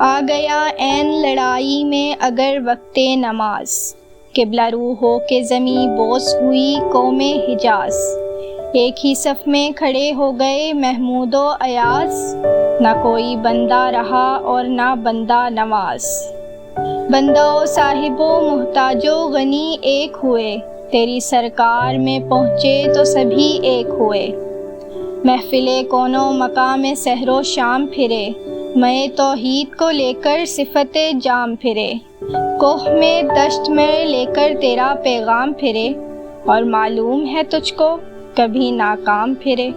آ گیا عین لڑائی میں اگر وقت نماز، قبلہ رو ہو کے زمیں بوس ہوئی قوم حجاز۔ ایک ہی صف میں کھڑے ہو گئے محمود و ایاز، نہ کوئی بندہ رہا اور نہ بندہ نواز۔ بندہ و صاحب و محتاج و غنی ایک ہوئے، تیری سرکار میں پہنچے تو سبھی ایک ہوئے۔ محفل کون و مقام سحر و شام پھرے، میں توحید کو لے کر صفت جام پھرے۔ کوہ میں دشت میں لے کر تیرا پیغام پھرے، اور معلوم ہے تجھ کو کبھی ناکام پھرے۔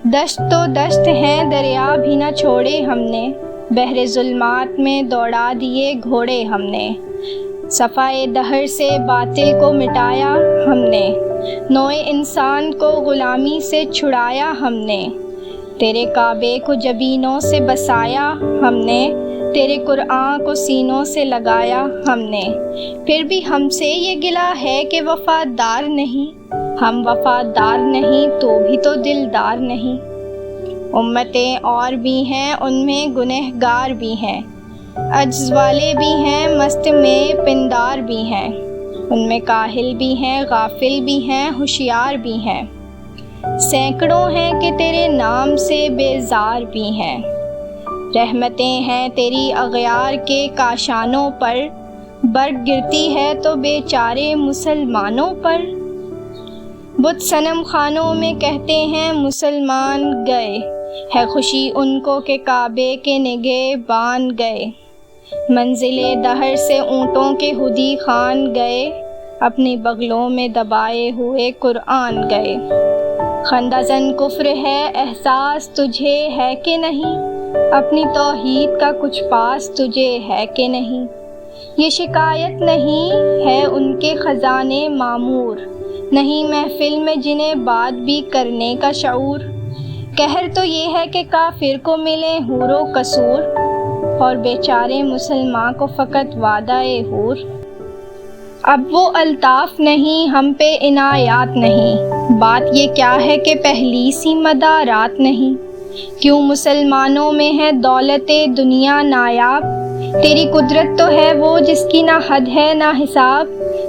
دشت تو دشت ہیں دریا بھی نہ چھوڑے ہم نے، بحر ظلمات میں دوڑا دیے گھوڑے ہم نے۔ صفائے دہر سے باطل کو مٹایا ہم نے، نوع انسان کو غلامی سے چھڑایا ہم نے۔ تیرے کعبے کو جبینوں سے بسایا ہم نے، تیرے قرآن کو سینوں سے لگایا ہم نے۔ پھر بھی ہم سے یہ گلہ ہے کہ وفادار نہیں، ہم وفادار نہیں تو بھی تو دلدار نہیں۔ امتیں اور بھی ہیں ان میں گنہگار بھی ہیں، عجز والے بھی ہیں مست میں پندار بھی ہیں، ان میں کاہل بھی ہیں غافل بھی ہیں ہوشیار بھی ہیں۔ سینکڑوں ہیں کہ تیرے نام سے بیزار بھی ہیں، رحمتیں ہیں تیری اغیار کے کاشانوں پر، برق گرتی ہے تو بیچارے مسلمانوں پر۔ بت صنم خانوں میں کہتے ہیں مسلمان گئے، ہے خوشی ان کو کہ کعبے کے نگہبان گئے۔ منزل دہر سے اونٹوں کے ہدی خوان گئے، اپنی بغلوں میں دبائے ہوئے قرآن گئے۔ خندہ زن کفر ہے احساس تجھے ہے کہ نہیں، اپنی توحید کا کچھ پاس تجھے ہے کہ نہیں۔ یہ شکایت نہیں ہے ان کے خزانے معمور، نہیں محفل میں جنہیں بات بھی کرنے کا شعور۔ قہر تو یہ ہے کہ کافر کو ملے حور و قصور، اور بیچارے مسلمان کو فقط وعدہ حور۔ اب وہ الطاف نہیں ہم پہ عنایات نہیں، بات یہ کیا ہے کہ پہلی سی مدارات نہیں۔ کیوں مسلمانوں میں ہے دولت دنیا نایاب، تیری قدرت تو ہے وہ جس کی نہ حد ہے نہ حساب۔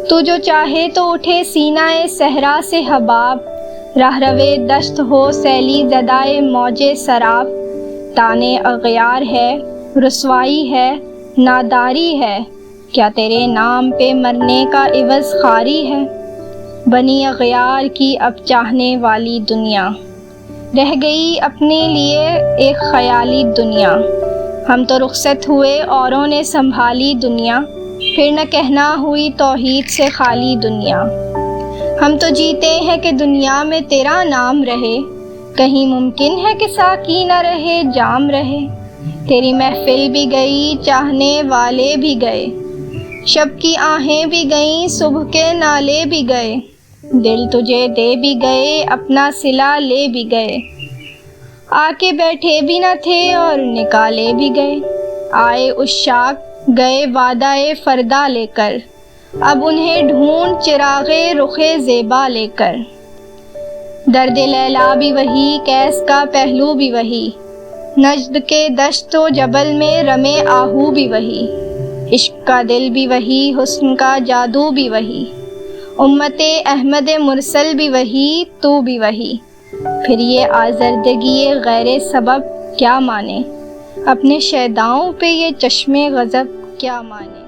تو جو چاہے تو اٹھے سینہ صحرا سے حباب، راہ روے دشت ہو سیلی زدائے موج سراب۔ تانے اغیار ہے رسوائی ہے ناداری ہے، کیا تیرے نام پہ مرنے کا عوض خواری ہے۔ بنی اغیار کی اب چاہنے والی دنیا، رہ گئی اپنے لیے ایک خیالی دنیا۔ ہم تو رخصت ہوئے اوروں نے سنبھالی دنیا، پھر نہ کہنا ہوئی توحید سے خالی دنیا۔ ہم تو جیتے ہیں کہ دنیا میں تیرا نام رہے، کہیں ممکن ہے کہ ساقی نہ رہے جام رہے۔ تیری محفل بھی گئی چاہنے والے بھی گئے، شب کی آہیں بھی گئیں صبح کے نالے بھی گئے۔ دل تجھے دے بھی گئے اپنا صلہ لے بھی گئے، آ کے بیٹھے بھی نہ تھے اور نکالے بھی گئے۔ آئے عشاق گئے وعدہ فردا لے کر، اب انہیں ڈھونڈ چراغ رخ زیبا لے کر۔ درد لیلا بھی وہی کیس کا پہلو بھی وہی، نجد کے دشت و جبل میں رمے آہو بھی وہی۔ عشق کا دل بھی وہی حسن کا جادو بھی وہی، امت احمد مرسل بھی وہی تو بھی وہی۔ پھر یہ آزردگی غیر سبب کیا مانے، اپنے شیداؤں پہ یہ چشمے غضب کیا مانے۔